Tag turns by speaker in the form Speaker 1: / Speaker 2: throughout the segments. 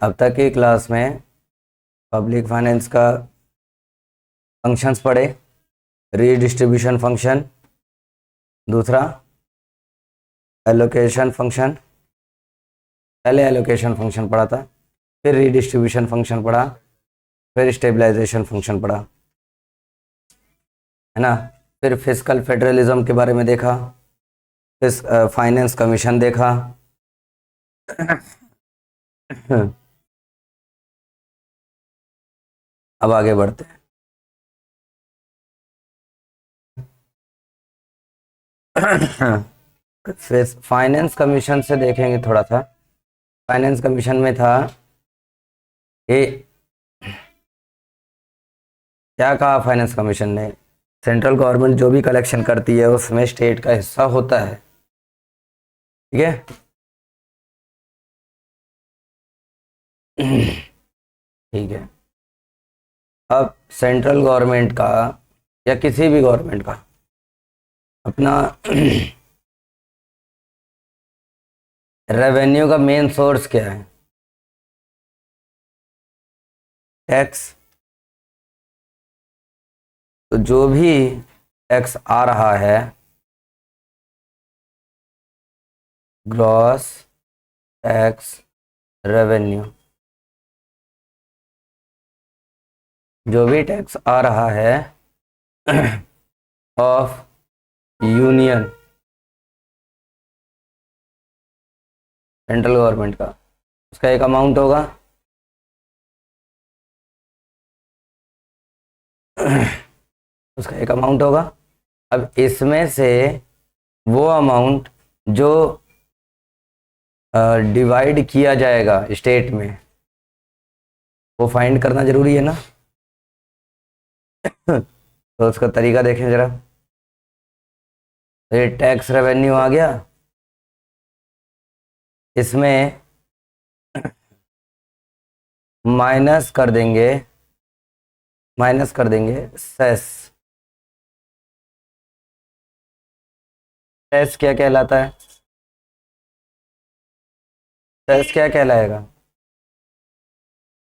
Speaker 1: अब तक की क्लास में पब्लिक फाइनेंस का फंक्शंस पढ़े, रीडिस्ट्रीब्यूशन फंक्शन, दूसरा एलोकेशन फंक्शन, पहले एलोकेशन फंक्शन पढ़ा था, फिर रीडिस्ट्रीब्यूशन फंक्शन पढ़ा, फिर स्टेबलाइजेशन फंक्शन पढ़ा, है ना। फिर फिस्कल फेडरलिज्म के बारे में देखा, फिर फाइनेंस कमीशन देखा। अब आगे बढ़ते हैं। फिर फाइनेंस कमीशन से देखेंगे थोड़ा सा। फाइनेंस कमीशन में था ये, क्या कहा फाइनेंस कमीशन ने, सेंट्रल गवर्नमेंट जो भी कलेक्शन करती है उसमें स्टेट का हिस्सा होता है, ठीक है। ठीक है। अब सेंट्रल गवर्नमेंट का या किसी भी गवर्नमेंट का अपना रेवेन्यू का मेन सोर्स क्या है? टैक्स। तो जो भी टैक्स आ रहा है, ग्रॉस टैक्स रेवेन्यू, जो भी टैक्स आ रहा है ऑफ यूनियन, सेंट्रल गवर्नमेंट का, उसका एक अमाउंट होगा। उसका एक अमाउंट होगा। अब इसमें से वो अमाउंट जो डिवाइड किया जाएगा स्टेट में, वो फाइंड करना जरूरी है ना। तो उसका तरीका देखें जरा। ये टैक्स रेवेन्यू आ गया, इसमें माइनस कर देंगे, सेस। सेस क्या कहलाता है? सेस क्या कहलाएगा?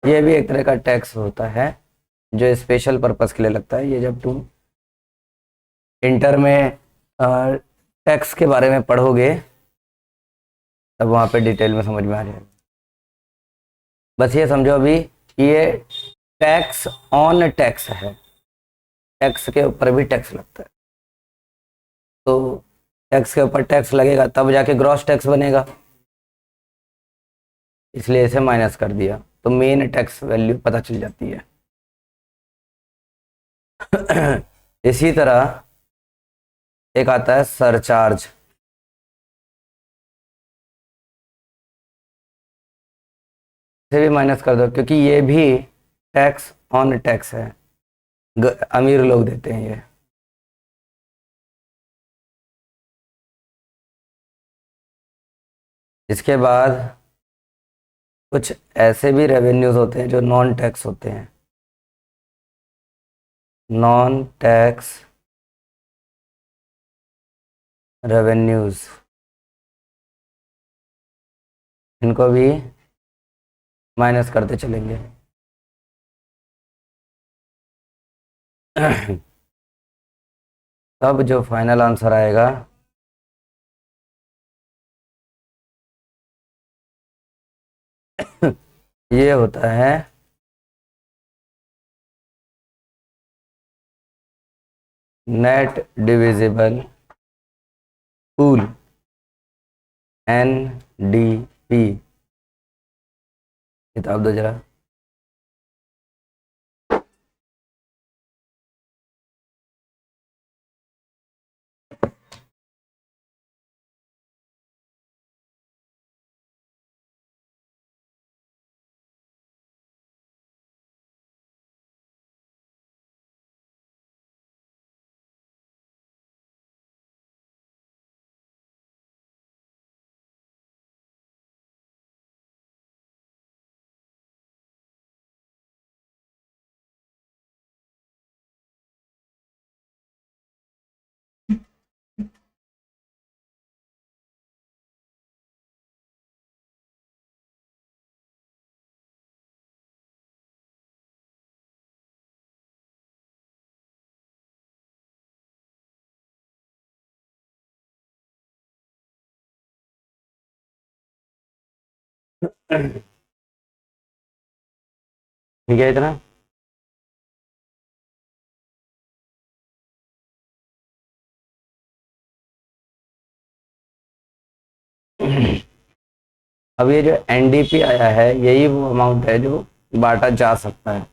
Speaker 1: ये भी एक तरह का टैक्स होता है जो स्पेशल पर्पस के लिए लगता है। ये जब तुम इंटर में टैक्स के बारे में पढ़ोगे तब वहाँ पे डिटेल में समझ में आ जाएगा। बस ये समझो अभी कि ये टैक्स ऑन टैक्स है, टैक्स के ऊपर भी टैक्स लगता है। तो टैक्स के ऊपर टैक्स लगेगा तब जाके ग्रॉस टैक्स बनेगा, इसलिए इसे माइनस कर दिया तो मेन टैक्स वैल्यू पता चल जाती है। इसी तरह एक आता है सरचार्ज। इसे भी माइनस कर दो क्योंकि ये भी टैक्स ऑन टैक्स है, अमीर लोग देते हैं ये। इसके बाद कुछ ऐसे भी रेवेन्यूज होते हैं जो नॉन टैक्स होते हैं, नॉन टैक्स रेवेन्यूज, इनको भी माइनस करते चलेंगे। तब जो फाइनल आंसर आएगा ये होता है नेट डिविजिबल पूल, NDP। किताब दो जरा। ठीक है इतना। अब ये जो एनडीपी आया है यही वो अमाउंट है जो बांटा जा सकता है।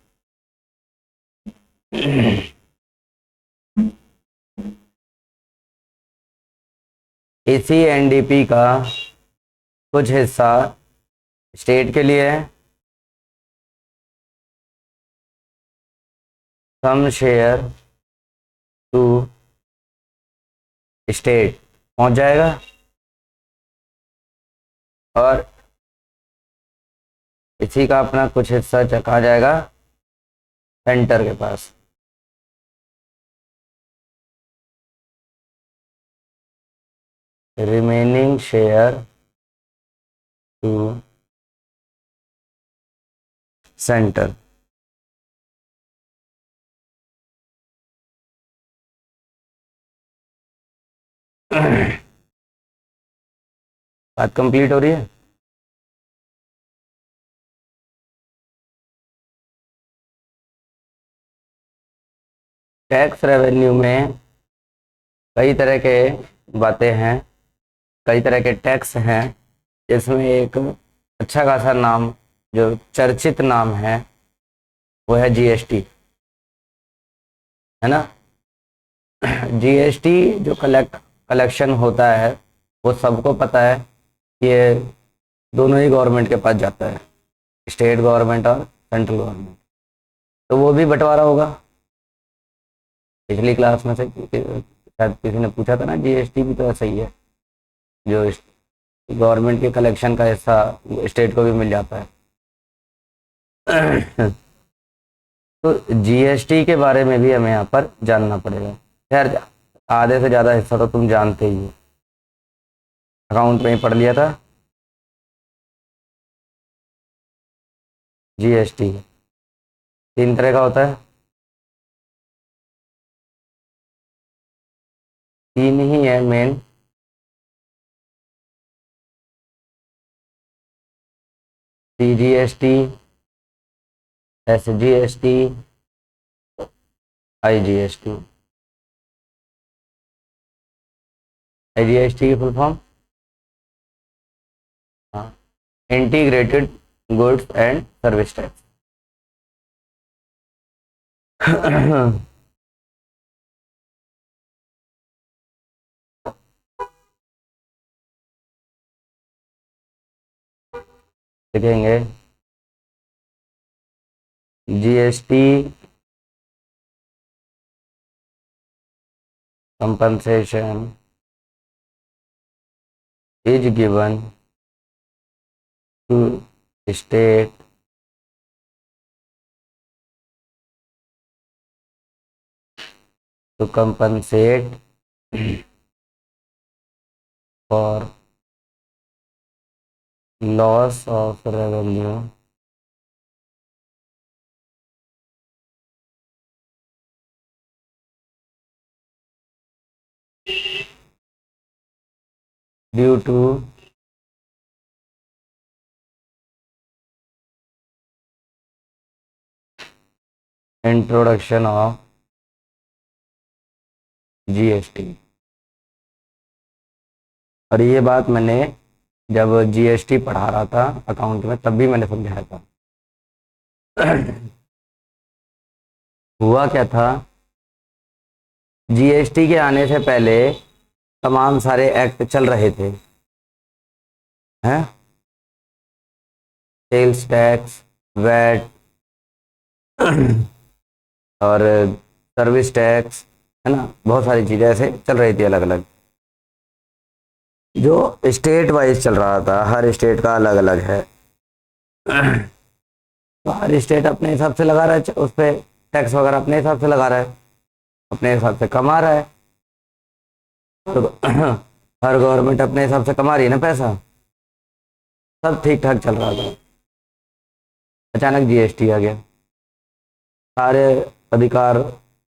Speaker 1: इसी एनडीपी का कुछ हिस्सा स्टेट के लिए है, सम शेयर टू स्टेट पहुंच जाएगा, और इसी का अपना कुछ हिस्सा चका जाएगा सेंटर के पास। Remaining share to centre. बात कंप्लीट हो रही है। टैक्स रेवेन्यू में कई तरह के बातें हैं, कई तरह के टैक्स हैं, जिसमें एक अच्छा खासा नाम जो चर्चित नाम है वो है जीएसटी, है ना। जीएसटी जो कलेक्शन होता है वो सबको पता है, ये दोनों ही गवर्नमेंट के पास जाता है, स्टेट गवर्नमेंट और सेंट्रल गवर्नमेंट। तो वो भी बंटवारा होगा। पिछली क्लास में से शायद किसी ने पूछा था ना, जीएसटी भी तो ऐसा ही है, जो गवर्नमेंट के कलेक्शन का हिस्सा स्टेट को भी मिल जाता है। तो जीएसटी के बारे में भी हमें यहाँ पर जानना पड़ेगा। खैर आधे से ज़्यादा हिस्सा तो तुम जानते ही हो, अकाउंट में ही पढ़ लिया था। जीएसटी 3 तरह का होता है, 3 ही है main. CGST, SGST, IGST. IGST की full form integrated goods and service tax. देखेंगे GST compensation is given to state to compensate for loss of revenue due to introduction of GST. और ये बात मैंने जब जीएसटी पढ़ा रहा था अकाउंट में तब भी मैंने समझाया था। हुआ क्या था, जीएसटी के आने से पहले तमाम सारे एक्ट चल रहे थे, हैं, सेल्स टैक्स, वैट और सर्विस टैक्स, है ना, बहुत सारी चीज़ें ऐसे चल रही थी अलग अलग, जो स्टेट वाइज चल रहा था। हर स्टेट का अलग अलग है। तो हर स्टेट अपने हिसाब से लगा रहा है उस पर टैक्स वगैरह, अपने हिसाब से लगा रहा है, अपने हिसाब से कमा रहा है। तो हर गवर्नमेंट अपने हिसाब से कमा रही है ना पैसा, सब ठीक ठाक चल रहा था। अचानक जीएसटी आ गया, सारे अधिकार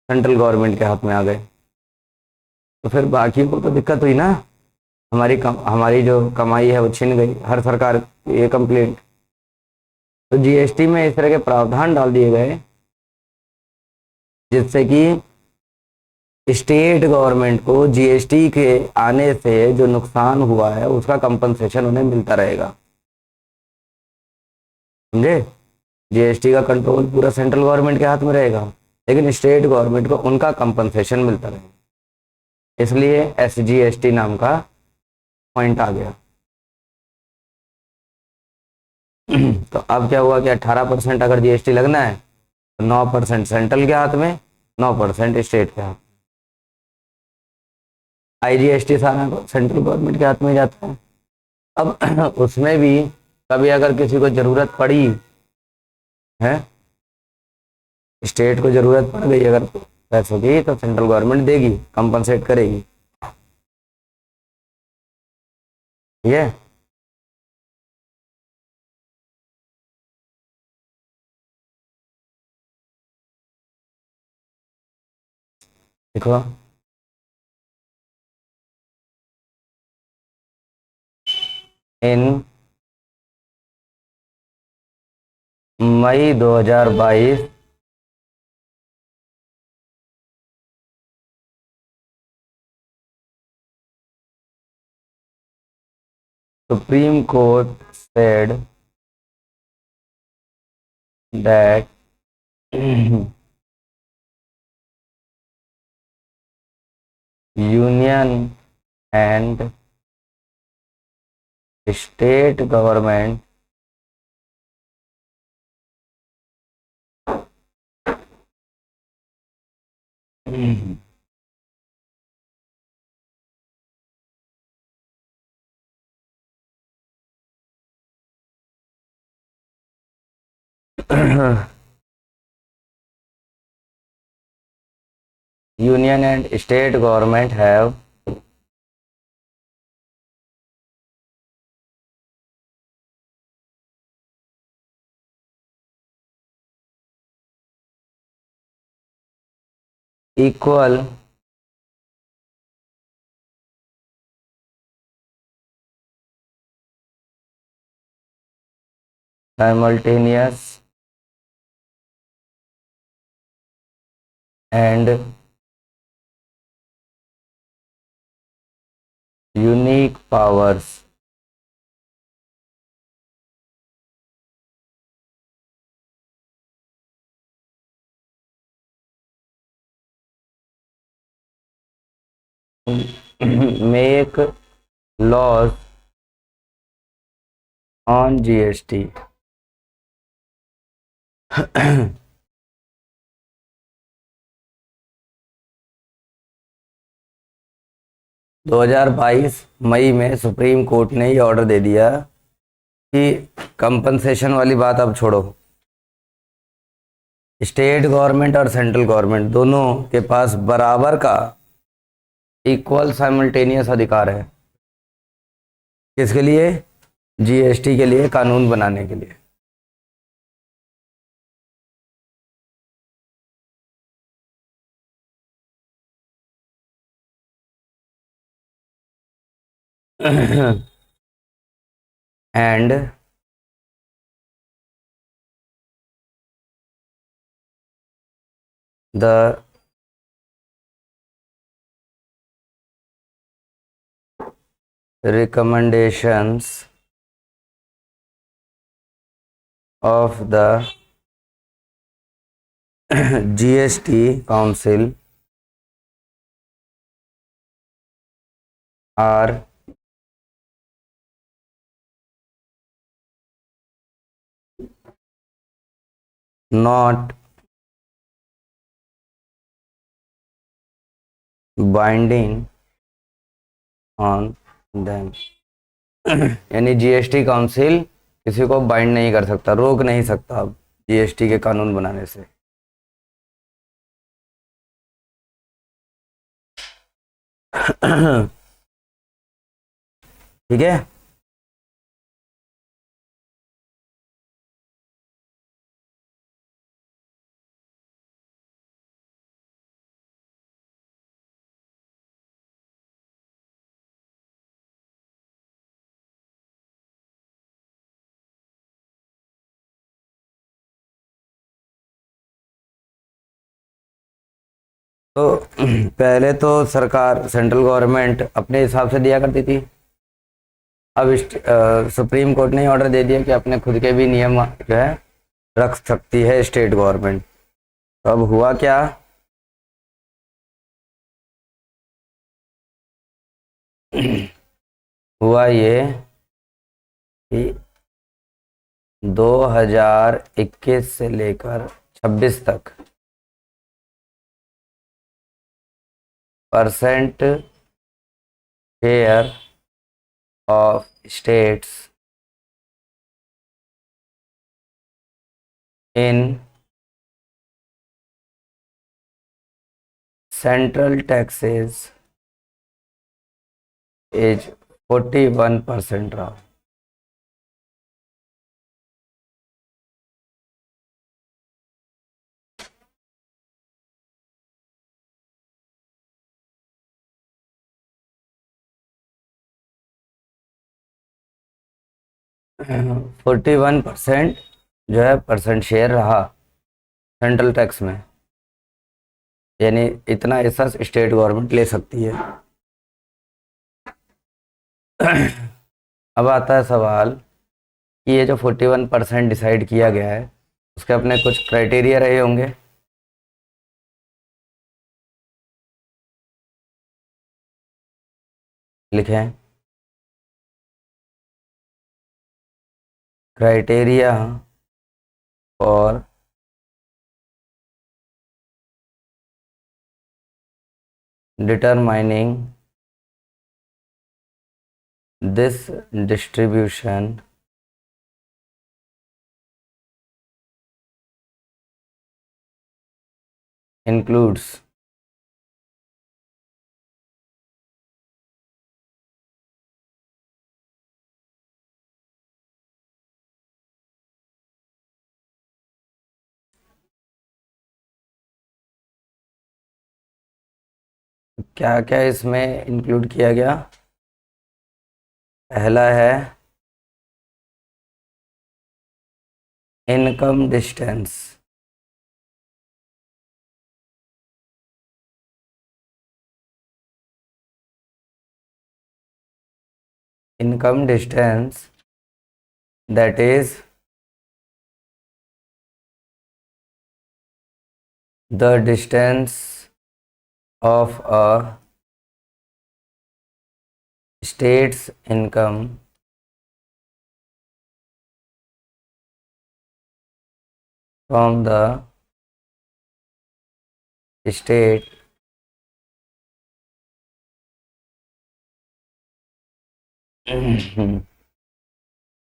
Speaker 1: सेंट्रल गवर्नमेंट के हाथ में आ गए, तो फिर बाकी को तो दिक्कत हुई ना। हमारी जो कमाई है वो छिन गई, हर सरकार ये कंप्लेंट। तो जीएसटी में इस तरह के प्रावधान डाल दिए गए जिससे कि स्टेट गवर्नमेंट को जीएसटी के आने से जो नुकसान हुआ है उसका कंपनसेशन उन्हें मिलता रहेगा। समझे? जीएसटी का कंट्रोल पूरा सेंट्रल गवर्नमेंट के हाथ में रहेगा, लेकिन स्टेट गवर्नमेंट को उनका कंपनसेशन मिलता रहेगा। इसलिए एसजीएसटी नाम का पॉइंट आ गया। तो अब क्या हुआ कि 18% अगर जीएसटी लगना है तो 9% सेंट्रल के हाथ में, 9% स्टेट के हाथ। आईजीएसटी सारा सेंट्रल गवर्नमेंट के हाथ में जाता है। अब उसमें भी कभी अगर किसी को जरूरत पड़ी है, स्टेट को जरूरत पड़ गई अगर पैसों की, तो सेंट्रल गवर्नमेंट देगी, कंपनसेट करेगी। ठीक है? देखो, इन मई 2022 supreme court said that union and state government union and state government have equal simultaneous and unique powers make laws on GST। 2022 मई में सुप्रीम कोर्ट ने ये ऑर्डर दे दिया कि कंपनसेशन वाली बात अब छोड़ो, स्टेट गवर्नमेंट और सेंट्रल गवर्नमेंट दोनों के पास बराबर का इक्वल साइमल्टेनियस अधिकार है। किसके लिए? जीएसटी के लिए, कानून बनाने के लिए। and the recommendations of the GST Council are not binding on them। यानी जीएसटी काउंसिल किसी को बाइंड नहीं कर सकता, रोक नहीं सकता अब जीएसटी के कानून बनाने से। ठीक है? तो पहले तो सरकार सेंट्रल गवर्नमेंट अपने हिसाब से दिया करती थी। अब सुप्रीम कोर्ट ने ऑर्डर दे दिया कि अपने खुद के भी नियम जो है रख सकती है स्टेट गवर्नमेंट। तो अब हुआ क्या, हुआ ये कि 2021 से लेकर 26 तक percent share of states in central taxes is 41% रहा। फोर्टी वन परसेंट जो है परसेंट शेयर रहा सेंट्रल टैक्स में, यानी इतना हिस्सा स्टेट गवर्नमेंट ले सकती है। अब आता है सवाल कि ये जो 41% डिसाइड किया गया है उसके अपने कुछ क्राइटेरिया रहे होंगे। लिखें criteria for determining this distribution includes क्या क्या इसमें इंक्लूड किया गया। पहला है income distance, income distance that is the distance of a state's income from the state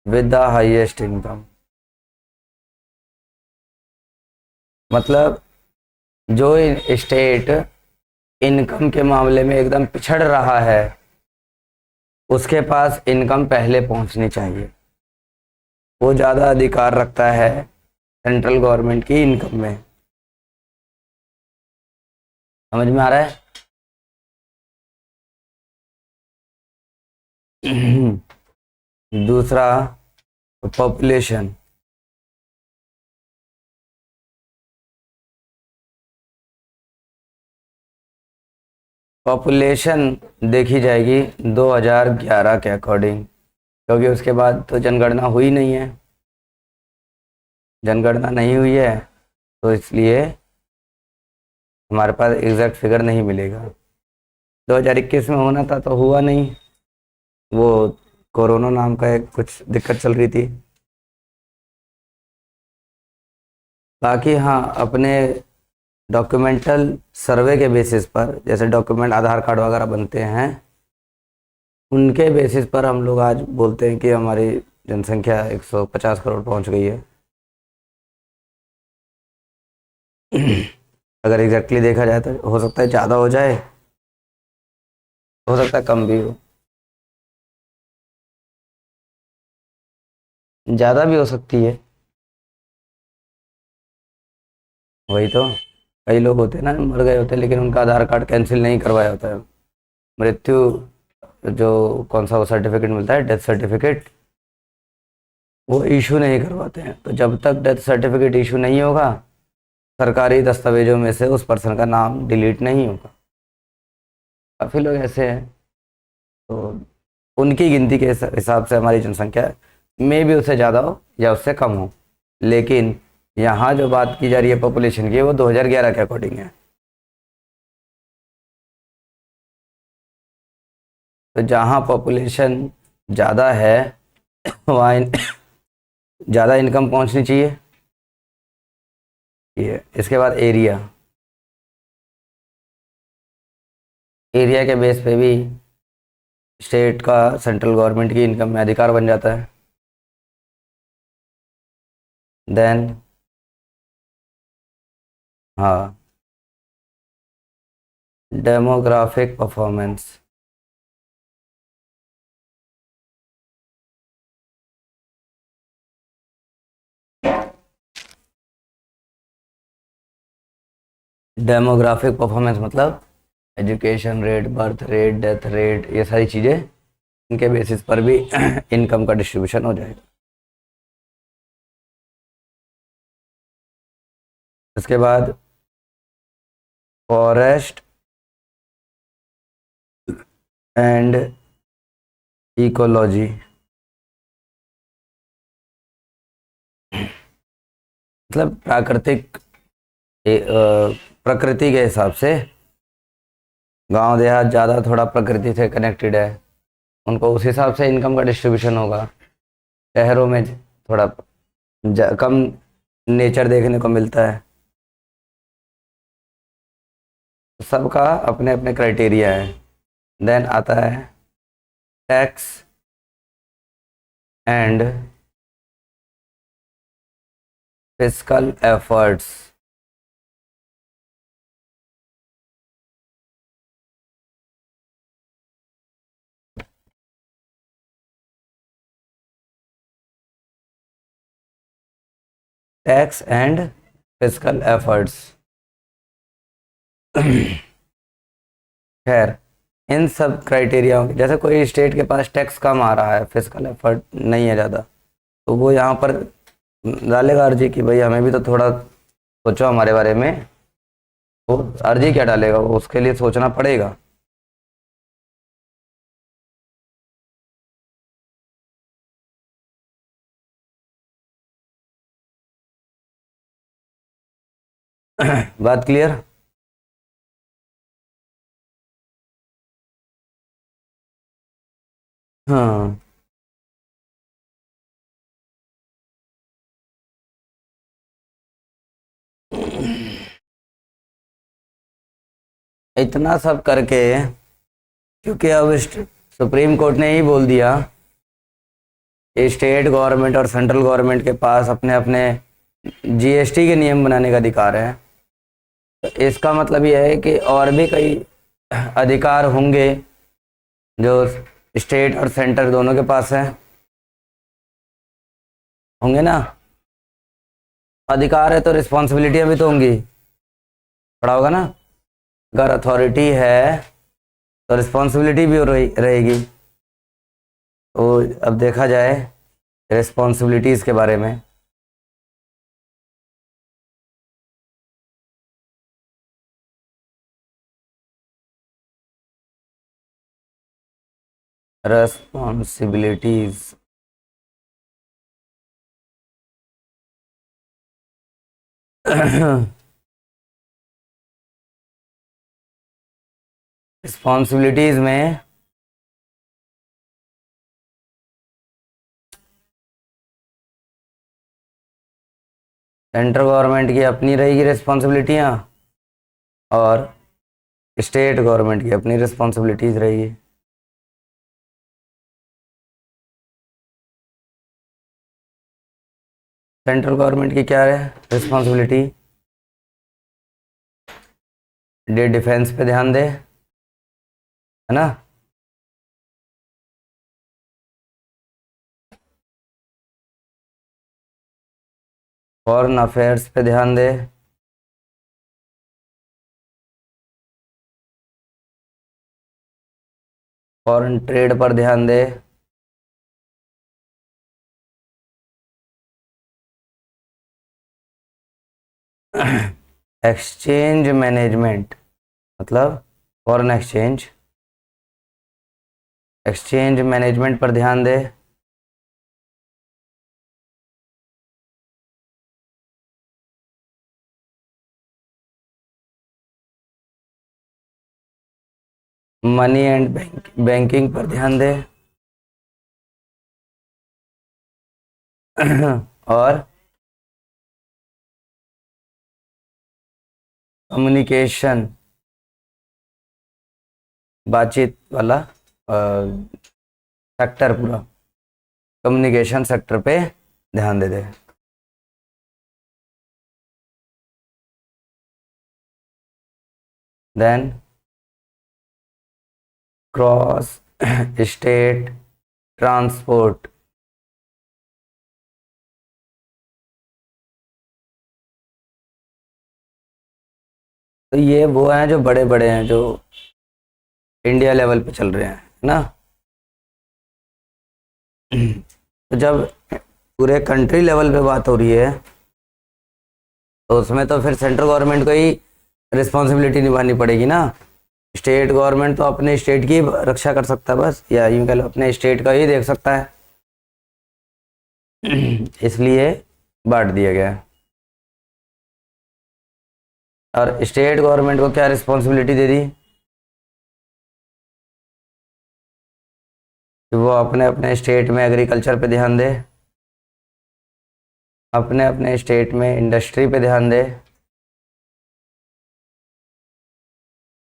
Speaker 1: with the highest income। मतलब जो स्टेट इनकम के मामले में एकदम पिछड़ रहा है उसके पास इनकम पहले पहुंचनी चाहिए, वो ज़्यादा अधिकार रखता है सेंट्रल गवर्नमेंट की इनकम में। समझ में आ रहा है। दूसरा पॉपुलेशन, पॉपुलेशन देखी जाएगी 2011 के अकॉर्डिंग, क्योंकि उसके बाद तो जनगणना हुई नहीं है, जनगणना नहीं हुई है तो इसलिए हमारे पास एग्जैक्ट फिगर नहीं मिलेगा। 2021 में होना था तो हुआ नहीं, वो कोरोना नाम का एक कुछ दिक्कत चल रही थी। बाकी हाँ, अपने डॉक्यूमेंटल सर्वे के बेसिस पर, जैसे डॉक्यूमेंट आधार कार्ड वगैरह बनते हैं, उनके बेसिस पर हम लोग आज बोलते हैं कि हमारी जनसंख्या 150 करोड़ पहुंच गई है। अगर एग्जैक्टली देखा जाए तो हो सकता है ज़्यादा हो जाए, हो सकता है कम भी हो, ज़्यादा भी हो सकती है। वही तो, कई लोग होते हैं ना मर गए होते हैं लेकिन उनका आधार कार्ड कैंसिल नहीं करवाया होता है, मृत्यु जो कौन सा वो सर्टिफिकेट मिलता है डेथ सर्टिफिकेट, वो इशू नहीं करवाते हैं। तो जब तक डेथ सर्टिफिकेट इशू नहीं होगा सरकारी दस्तावेजों में से उस पर्सन का नाम डिलीट नहीं होगा। काफ़ी लोग ऐसे हैं, तो उनकी गिनती के हिसाब से हमारी जनसंख्या में भी उससे ज़्यादा हो या उससे कम हो, लेकिन यहाँ जो बात की जा रही है पॉपुलेशन की वो 2011 के अकॉर्डिंग है। तो जहाँ पॉपुलेशन ज़्यादा है वहाँ ज़्यादा इनकम पहुँचनी चाहिए। ये इसके बाद एरिया, एरिया के बेस पे भी स्टेट का सेंट्रल गवर्नमेंट की इनकम में अधिकार बन जाता है। देन हाँ, डेमोग्राफिक परफॉर्मेंस, डेमोग्राफिक परफॉर्मेंस मतलब education rate, birth rate, death rate, ये सारी चीज़ें, इनके बेसिस पर भी इनकम का डिस्ट्रीब्यूशन हो जाएगा। इसके बाद फॉरेस्ट एंड इकोलॉजी, मतलब प्राकृतिक प्रकृति के हिसाब से गांव देहात ज़्यादा थोड़ा प्रकृति से कनेक्टेड है, उनको उस हिसाब से इनकम का डिस्ट्रीब्यूशन होगा। शहरों में थोड़ा कम नेचर देखने को मिलता है। सबका अपने अपने क्राइटेरिया है। देन आता है tax and fiscal efforts. Tax and fiscal efforts, खैर इन सब क्राइटेरिया, जैसे कोई स्टेट के पास टैक्स कम आ रहा है, फिस्कल एफर्ट नहीं है ज़्यादा, तो वो यहाँ पर डालेगा अर्जी कि भाई हमें भी तो थोड़ा सोचो हमारे बारे में। वो अर्जी क्या डालेगा, वो उसके लिए सोचना पड़ेगा। बात क्लियर? हाँ, इतना सब करके, क्योंकि अब सुप्रीम कोर्ट ने ही बोल दिया कि स्टेट गवर्नमेंट और सेंट्रल गवर्नमेंट के पास अपने अपने जीएसटी के नियम बनाने का अधिकार है, तो इसका मतलब यह है कि और भी कई अधिकार होंगे जो स्टेट और सेंटर दोनों के पास है, होंगे ना। अधिकार है तो रिस्पॉन्सिबिलिटियां भी तो होंगी, पड़ा होगा ना। अगर अथॉरिटी है तो रिस्पॉन्सिबिलिटी भी रहेगी। तो अब देखा जाए रिस्पॉन्सिबिलिटीज़ के बारे में। रेस्पॉन्सिबिलिटीज, रिस्पॉन्सिबिलिटीज में सेंट्रल गवर्नमेंट की अपनी रहेगी रिस्पॉन्सिबिलिटियाँ और स्टेट गवर्नमेंट की अपनी रिस्पॉन्सिबिलिटीज रहेगी। सेंट्रल गवर्नमेंट की क्या है रिस्पॉन्सिबिलिटी? डिफेंस पे ध्यान दे, है ना। फॉरेन अफेयर्स पे ध्यान दे, फॉरेन ट्रेड पर ध्यान दे, एक्सचेंज मैनेजमेंट मतलब फॉरेन एक्सचेंज, एक्सचेंज मैनेजमेंट पर ध्यान दे। मनी एंड बैंकिंग पर ध्यान दे। और कम्युनिकेशन, बातचीत वाला सेक्टर, पूरा कम्युनिकेशन सेक्टर पे ध्यान दे दे। देन क्रॉस स्टेट ट्रांसपोर्ट, तो ये वो हैं जो बड़े बड़े हैं, जो इंडिया लेवल पे चल रहे हैं, है ना। तो जब पूरे कंट्री लेवल पे बात हो रही है तो उसमें तो फिर सेंट्रल गवर्नमेंट को ही रिस्पॉन्सिबिलिटी निभानी पड़ेगी ना। स्टेट गवर्नमेंट तो अपने स्टेट की रक्षा कर सकता है बस, या यूं कह लो अपने स्टेट का ही देख सकता है। इसलिए बांट दिया गया है। और स्टेट गवर्नमेंट को क्या रिस्पॉन्सिबिलिटी दे दी कि वो अपने अपने स्टेट में एग्रीकल्चर पे ध्यान दे, अपने अपने स्टेट में इंडस्ट्री पे ध्यान दे,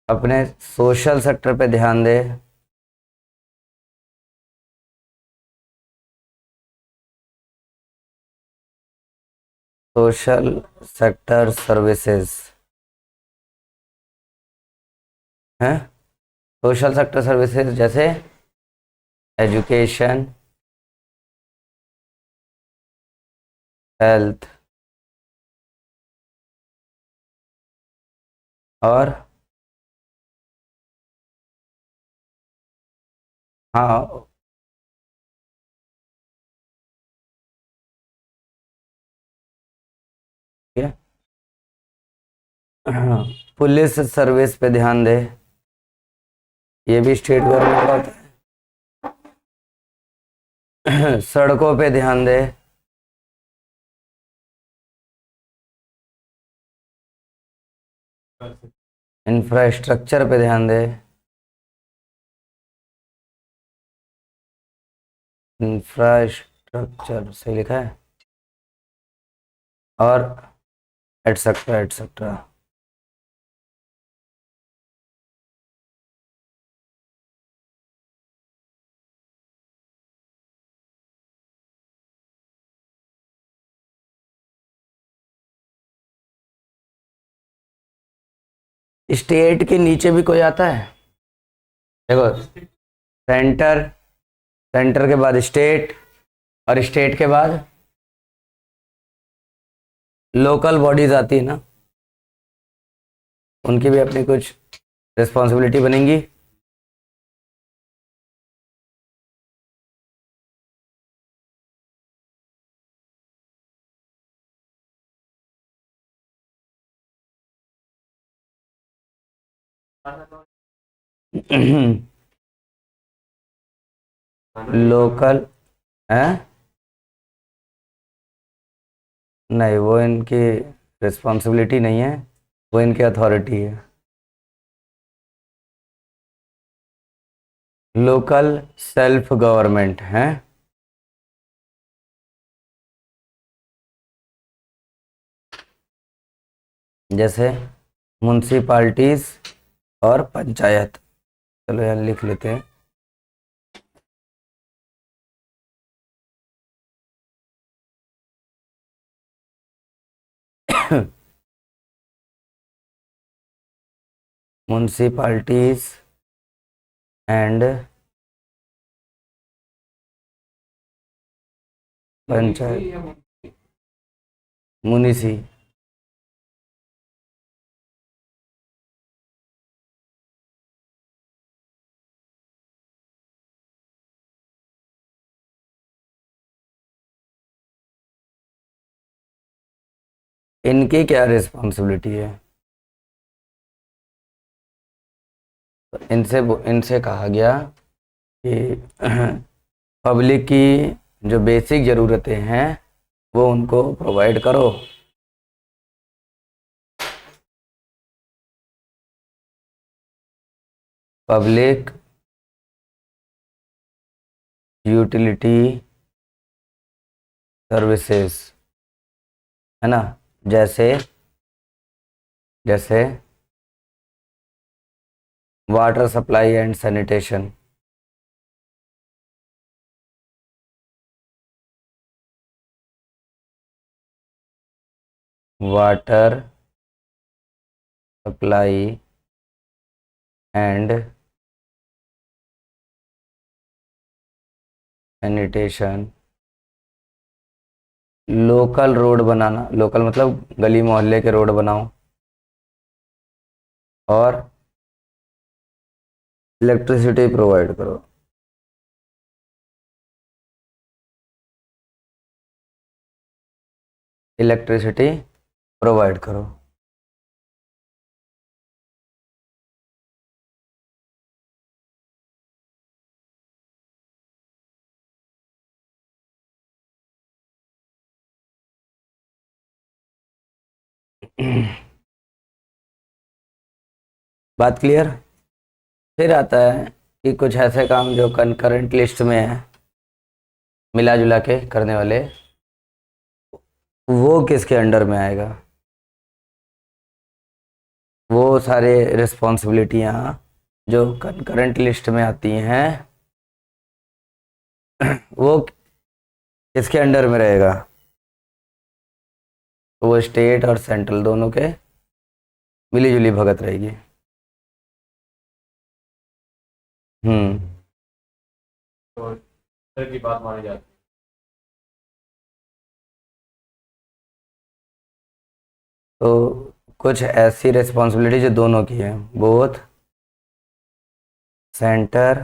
Speaker 1: अपने सोशल सेक्टर पे ध्यान दे, सोशल सेक्टर सर्विसेज हैं। सोशल सेक्टर सर्विसेज जैसे एजुकेशन, हेल्थ, और हाँ, क्या, हाँ, पुलिस सर्विस पे ध्यान दे, ये भी स्टेट गवर्नमेंट का होता है। सड़कों पे ध्यान दे, इंफ्रास्ट्रक्चर पे ध्यान दे, इंफ्रास्ट्रक्चर सही लिखा है, और एटसेट्रा एटसेट्रा। स्टेट के नीचे भी कोई आता है, देखो, सेंटर, सेंटर के बाद स्टेट, और स्टेट के बाद लोकल बॉडीज आती है ना, उनकी भी अपनी कुछ रिस्पॉन्सिबिलिटी बनेंगी। लोकल है, नहीं वो इनकी रिस्पॉन्सिबिलिटी नहीं है, वो इनकी अथॉरिटी है। लोकल सेल्फ गवर्नमेंट है, जैसे म्युनिसिपालिटीज और पंचायत। चलो यार लिख लेते हैं। म्युनिसिपालिटीज एंड पंचायत, मुनिसी। इनकी क्या रिस्पॉन्सिबिलिटी है? तो इनसे इनसे कहा गया कि पब्लिक की जो बेसिक ज़रूरतें हैं वो उनको प्रोवाइड करो। पब्लिक यूटिलिटी सर्विसेज, है ना, जैसे जैसे water supply and sanitation, water supply and sanitation, local road banana, local मतलब गली मोहल्ले के रोड बनाओ, और इलेक्ट्रिसिटी प्रोवाइड करो। इलेक्ट्रिसिटी प्रोवाइड करो। बात क्लियर? फिर आता है कि कुछ ऐसे काम जो कंकरेंट लिस्ट में है, मिला जुला के करने वाले, वो किसके अंडर में आएगा? वो सारे रिस्पॉन्सिबिलिटियाँ जो कंकरेंट लिस्ट में आती हैं वो किसके अंडर में रहेगा? वो स्टेट और सेंट्रल दोनों के मिली जुली भगत रहेगी। हम्म।
Speaker 2: तो सर की बात मानी जाती
Speaker 1: तो कुछ ऐसी रिस्पॉन्सिबिलिटी जो दोनों की है, बोथ सेंटर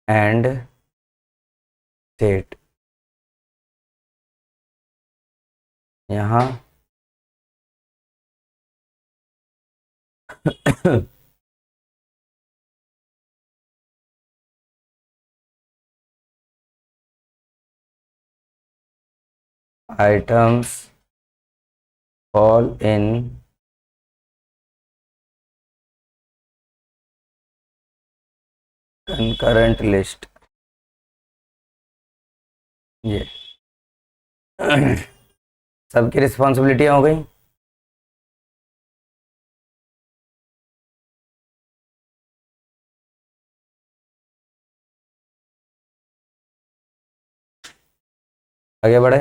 Speaker 1: एंड स्टेट। यहाँ items fall in concurrent list. ये सबकी रिस्पॉन्सिबिलिटियाँ हो गई। आगे बढ़े।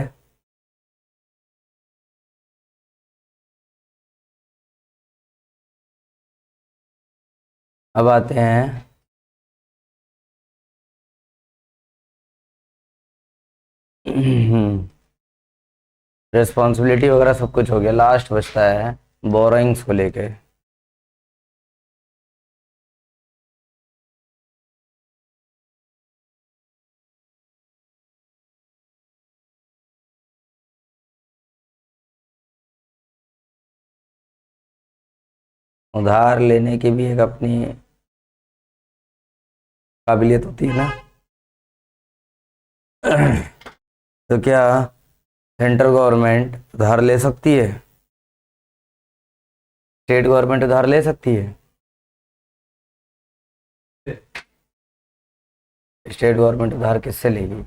Speaker 1: अब आते हैं रिस्पॉन्सिबिलिटी वगैरह सब कुछ हो गया, लास्ट बचता है बोरोइंग्स को लेके। उधार लेने की भी एक अपनी काबिलियत होती है ना। तो क्या सेंट्रल गवर्नमेंट उधार ले सकती है? स्टेट गवर्नमेंट उधार ले सकती है? स्टेट गवर्नमेंट उधार किससे लेगी?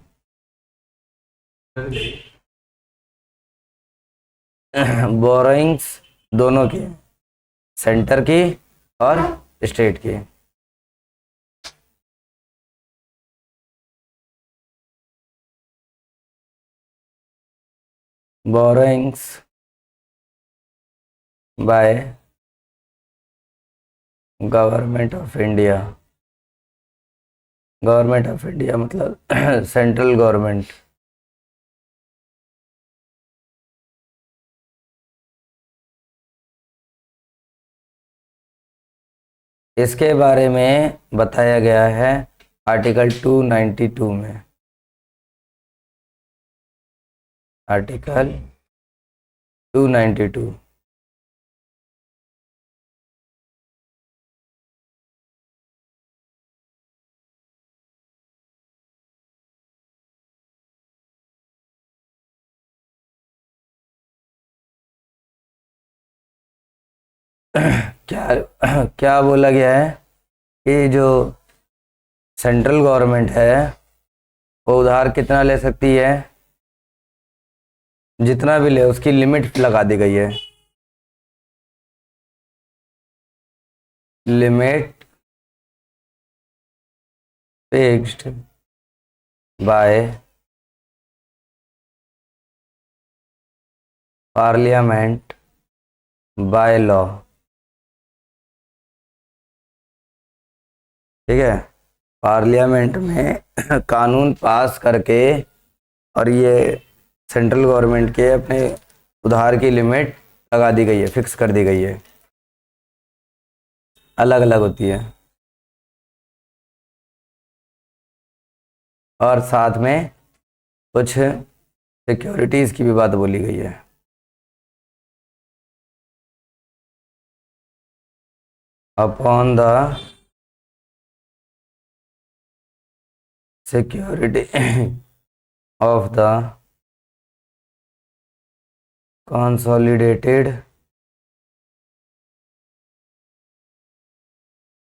Speaker 2: है।
Speaker 1: बोरोइंग्स दोनों की, सेंटर की और स्टेट की। Borrowings by government of India. Government of India मतलब सेंट्रल गवर्नमेंट। इसके बारे में बताया गया है आर्टिकल 292 में। आर्टिकल 292। क्या क्या बोला गया है कि जो सेंट्रल गवर्नमेंट है वो उधार कितना ले सकती है, जितना भी ले उसकी लिमिट लगा दी गई है। Limit fixed by parliament by law. ठीक है, पार्लियामेंट में कानून पास करके, और ये सेंट्रल गवर्नमेंट के अपने उधार की लिमिट लगा दी गई है, फिक्स कर दी गई है, अलग अलग होती है। और साथ में कुछ सिक्योरिटीज की भी बात बोली गई है। Upon the security of the consolidated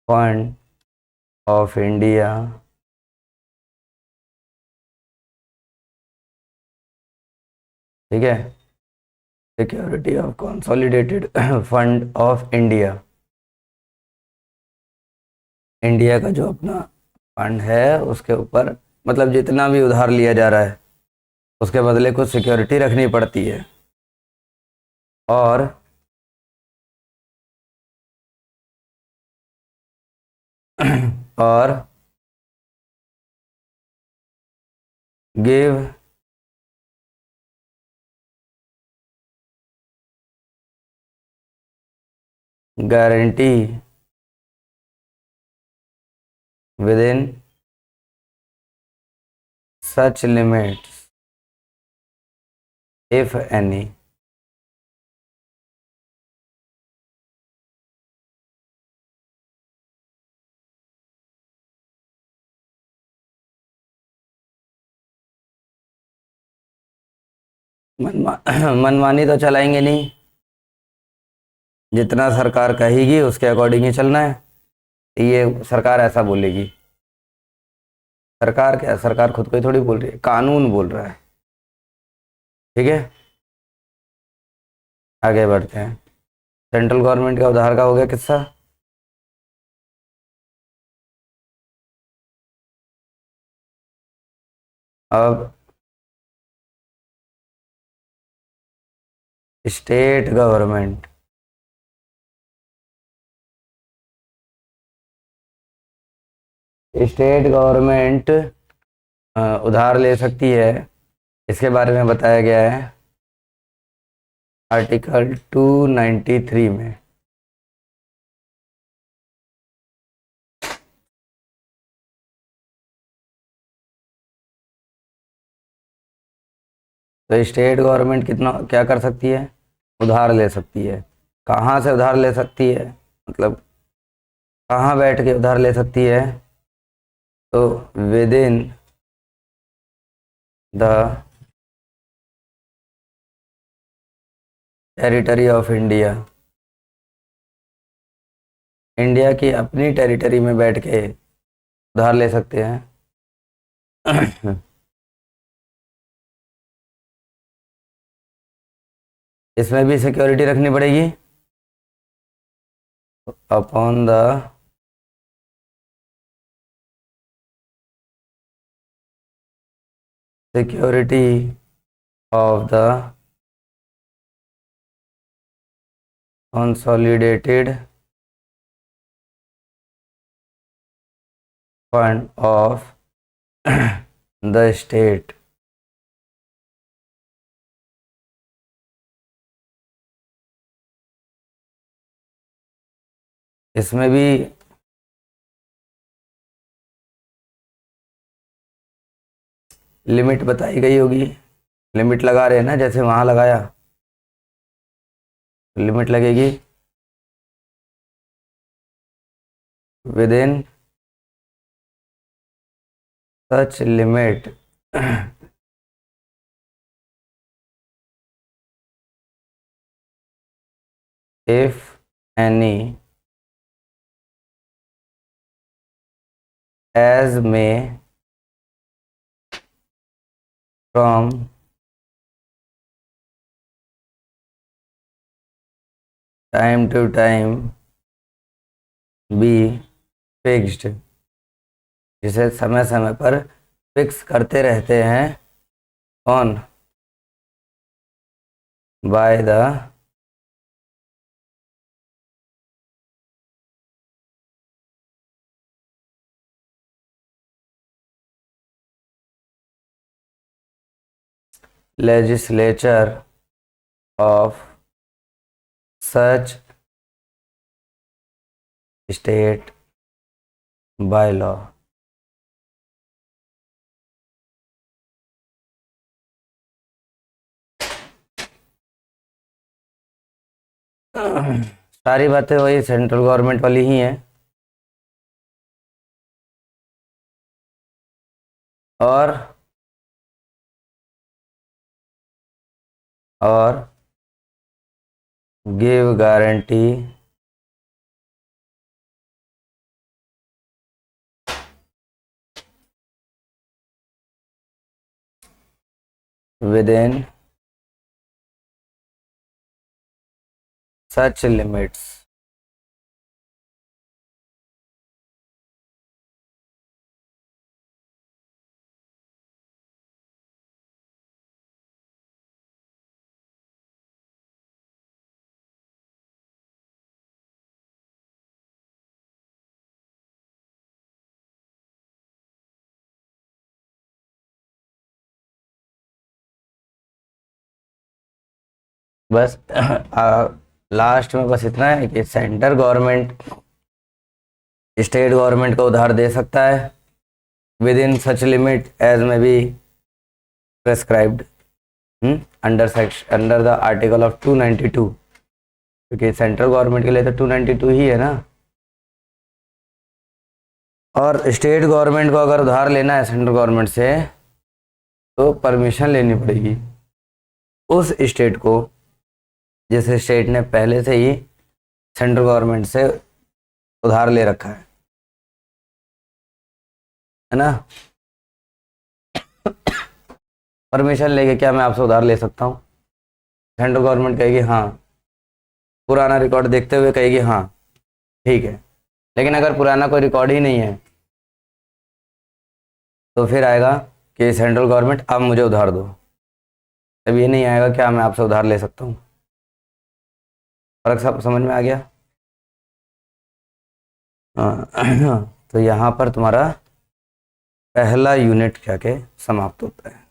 Speaker 1: fund of India ठीक है, security of consolidated fund of India, India का जो अपना फंड है उसके ऊपर, मतलब जितना भी उधार लिया जा रहा है उसके बदले कुछ सिक्योरिटी रखनी पड़ती है। और और give guarantee within such limits if any। मनमानी तो चलाएंगे नहीं, जितना सरकार कहेगी उसके अकॉर्डिंग ही चलना है। ये सरकार ऐसा बोलेगी, सरकार क्या, सरकार खुद को ही थोड़ी बोल रही है, कानून बोल रहा है। ठीक है, आगे बढ़ते हैं। सेंट्रल गवर्नमेंट का उधार का हो गया किस्सा। अब स्टेट गवर्नमेंट, स्टेट गवर्नमेंट उधार ले सकती है, इसके बारे में बताया गया है आर्टिकल 293 में। तो स्टेट गवर्नमेंट कितना क्या कर सकती है, उधार ले सकती है। कहाँ से उधार ले सकती है, मतलब कहाँ बैठ के उधार ले सकती है, तो with in the territory of India, India की अपनी टेरिटरी में बैठ के उधार ले सकते हैं। इसमें भी सिक्योरिटी रखनी पड़ेगी upon the security of the consolidated fund of the state। इसमें भी लिमिट बताई गई होगी, लिमिट लगा रहे हैं ना, जैसे वहाँ लगाया लिमिट लगेगी with in such limit if any as may from time to time be fixed, जिसे समय समय पर फिक्स करते रहते हैं on by the legislature of such state by law। सारी बातें वही सेंट्रल गवर्नमेंट वाली ही हैं। और give guarantee within such limits। बस लास्ट में बस इतना है कि सेंटर गवर्नमेंट स्टेट गवर्नमेंट को उधार दे सकता है within such limit as may be prescribed under the article of 292, क्योंकि सेंट्रल गवर्नमेंट के लिए तो 292 ही है ना। और स्टेट गवर्नमेंट को अगर उधार लेना है सेंट्रल गवर्नमेंट से तो परमिशन लेनी पड़ेगी उस स्टेट को जिस स्टेट ने पहले से ही सेंट्रल गवर्नमेंट से उधार ले रखा है ना। परमिशन लेके क्या मैं आपसे उधार ले सकता हूँ? सेंट्रल गवर्नमेंट कहेगी हाँ, पुराना रिकॉर्ड देखते हुए कहेगी हाँ ठीक है। लेकिन अगर पुराना कोई रिकॉर्ड ही नहीं है तो फिर आएगा कि सेंट्रल गवर्नमेंट अब मुझे उधार दो। तब ये नहीं आएगा क्या मैं आपसे उधार ले सकता हूँ। फर्क सब समझ में आ गया? हाँ तो यहाँ पर तुम्हारा पहला यूनिट क्या के समाप्त होता है।